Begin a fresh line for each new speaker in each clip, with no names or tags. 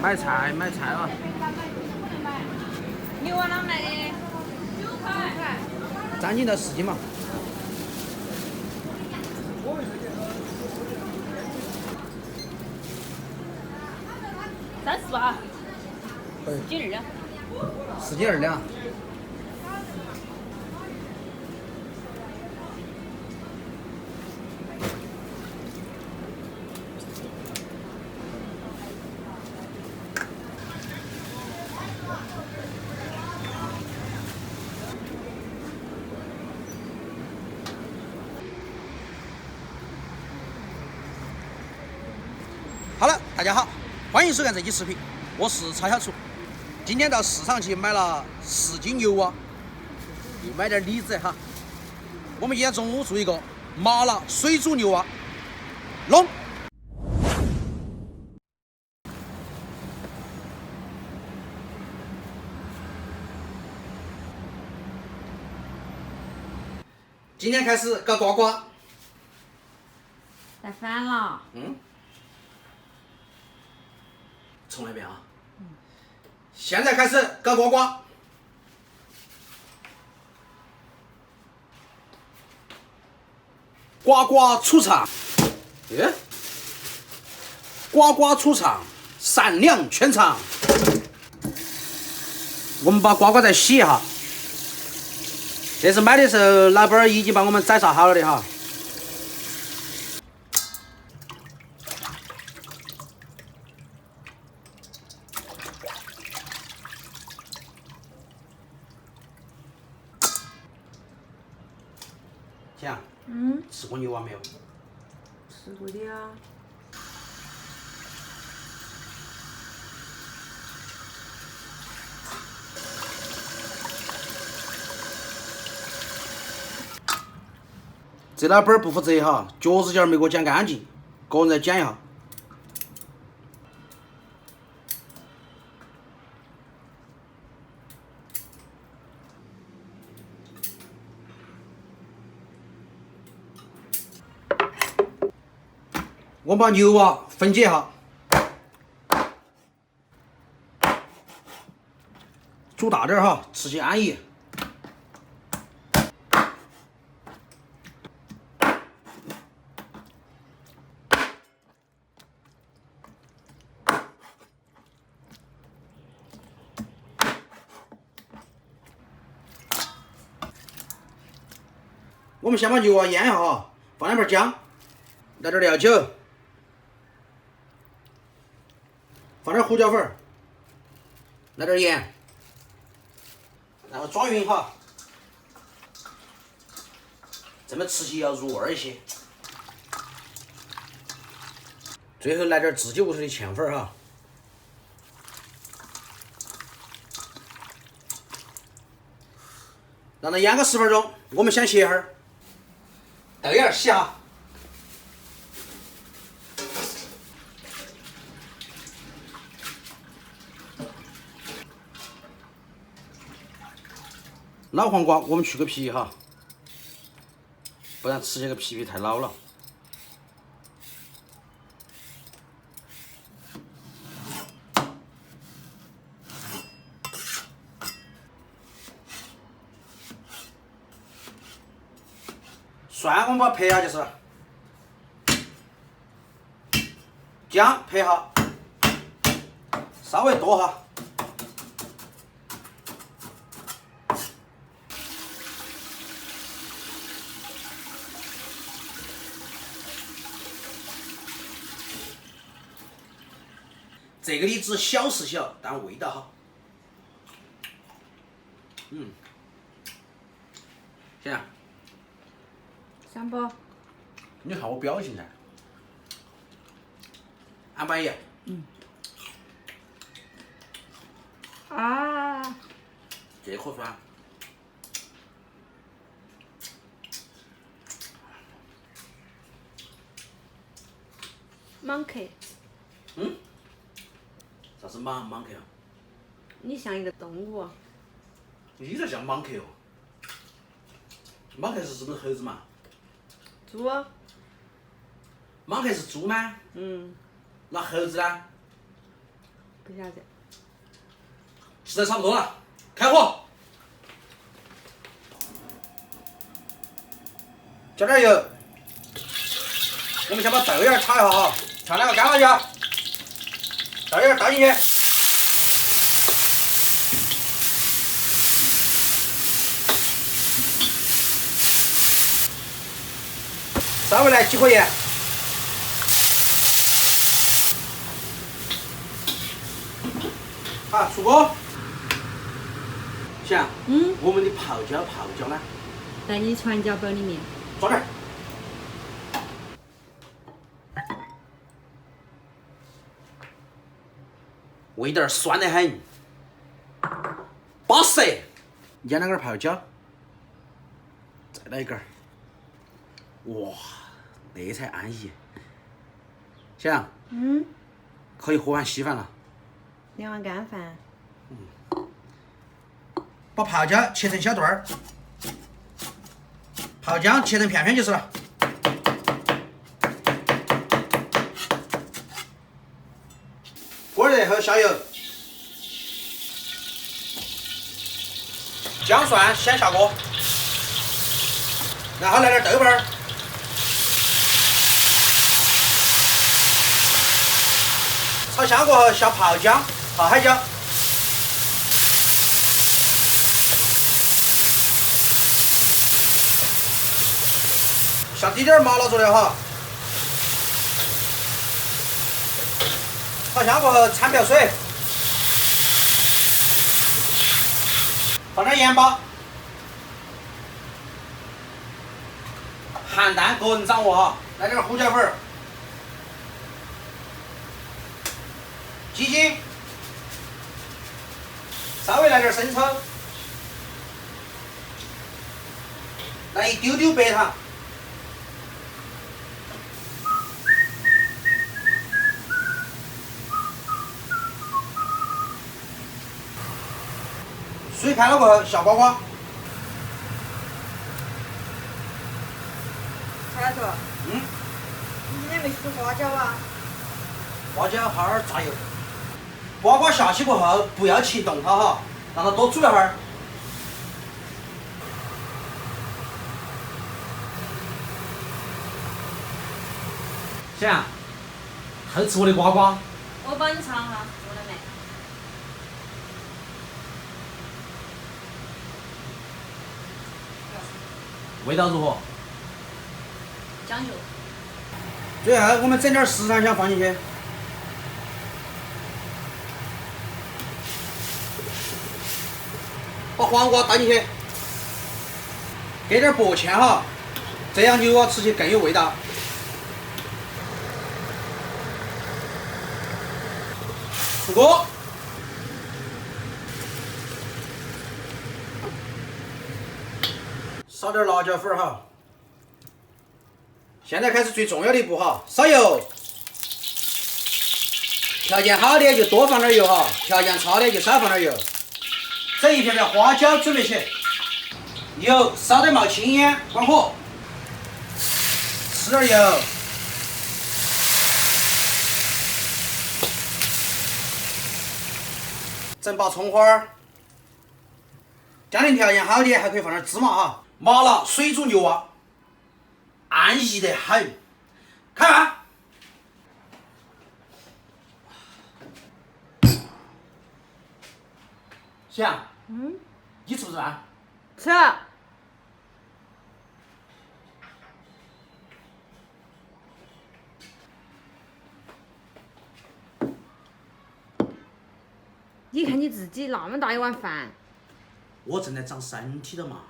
买菜啊！
牛啊，啷来的？9块。
3斤到4斤嘛。
38。4斤2两。
4斤2两。好了，大家好，欢迎收看这期视频，我是曹小厨。今天到市场去买了4斤牛蛙，又买点李子哈。我们今天中午做一个麻辣水煮牛蛙，弄。今天开始搞呱呱。
带反了。
重来一遍啊！现在开始搞呱呱。呱呱出场，呱呱出场，闪亮全场。我们把呱呱再洗一下，这是买的时候老板已经帮我们宰杀好了的哈。天，吃过牛蛙没有？
吃过的啊。
这老板不负责哈，脚趾甲没给我剪干净，个人再剪一下。我把牛蛙分解一下，煮大点哈，吃起安逸。我们先把牛蛙腌一下哈，放2片姜，来点料酒，放点胡椒粉，来点盐，然后抓匀哈，这么吃起要入味一些。最后来点自己屋头的芡粉哈，让它腌个10分钟。我们先歇会儿，豆芽洗下。老黄瓜我们去个皮哈，不然吃起个皮太老了。蒜我们把它拍下就是了，姜拍下，稍微多哈。这个李子小是小，但味道好。行啊。
香不？
你看我表情噻，安满意。
啊。
这颗酸。
蟒壳。
啥是蟒壳啊？
你像一个动物。
你才像蟒壳哦。蟒壳是不是猴子嘛？
猪。
蟒壳是猪吗？那猴子呢？
不晓得。
现在差不多了，开火，加点油。我们先把豆芽炒一下哈，炒2个干花椒，豆芽倒进去，稍微来几颗盐，好，出锅。想，我们的泡椒呢？
在你传家宝里面。
抓点儿。味道酸得很，巴适。腌2根泡椒，再来1根。哇，那才安逸。想，可以喝碗稀饭了。
2碗干饭。
把泡椒切成小段儿，泡姜切成片片就是了。锅热后下油，姜蒜先下锅，然后来点豆瓣儿，炒香过后下泡姜、泡海椒。下滴点麻辣佐料哈，炒香过后掺瓢水，放点盐巴，咸淡个人掌握哈，来点胡椒粉，鸡精，稍微来点生抽，来一丢丢白糖。水开了过后下瓜瓜，
蔡老头，你今天没吃花椒啊？
花椒哈儿炸油，瓜瓜下去过后不要去动它哈，让它多煮一会儿。想，好吃我的瓜瓜。
我帮你尝哈，做了没？
味道如何？
讲究。
最后我们整点十三香放进去，把黄瓜倒进去，给点薄芡哈，这样牛蛙吃起更有味道。出锅，撒点辣椒粉哈。现在开始最重要的一步哈，烧油。条件好的就多放点油哈，条件差的就少放点油。整一片片花椒准备起，油烧得冒青烟，关火，施点油，整把葱花儿。家庭条件好的还可以放点芝麻哈。麻辣水煮牛蛙。安逸得很，开饭。想，你吃不吃饭？
吃。你看你自己那么大一碗饭。
我正在长身体的嘛。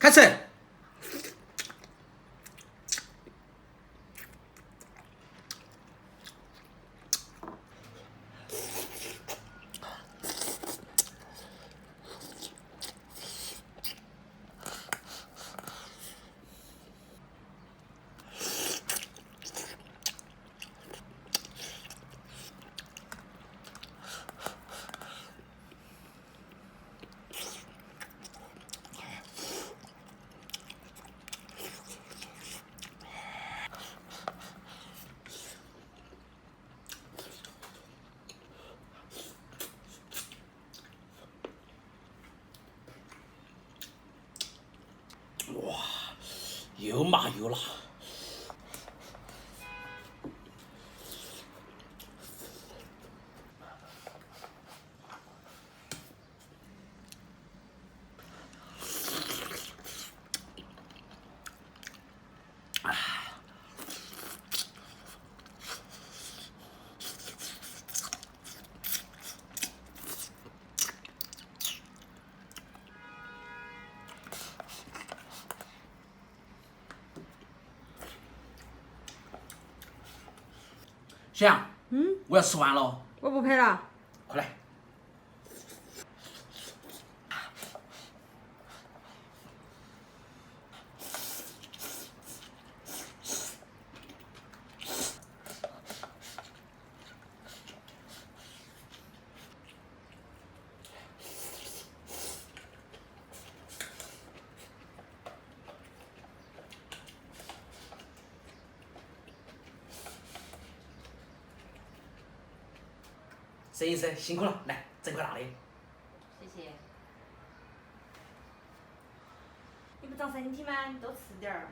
开始。又麻又辣。翔，我要吃完了，
我不拍了。
快来。摄影师辛苦了，来整块大的。
谢谢。你不长身体吗？你多吃点儿。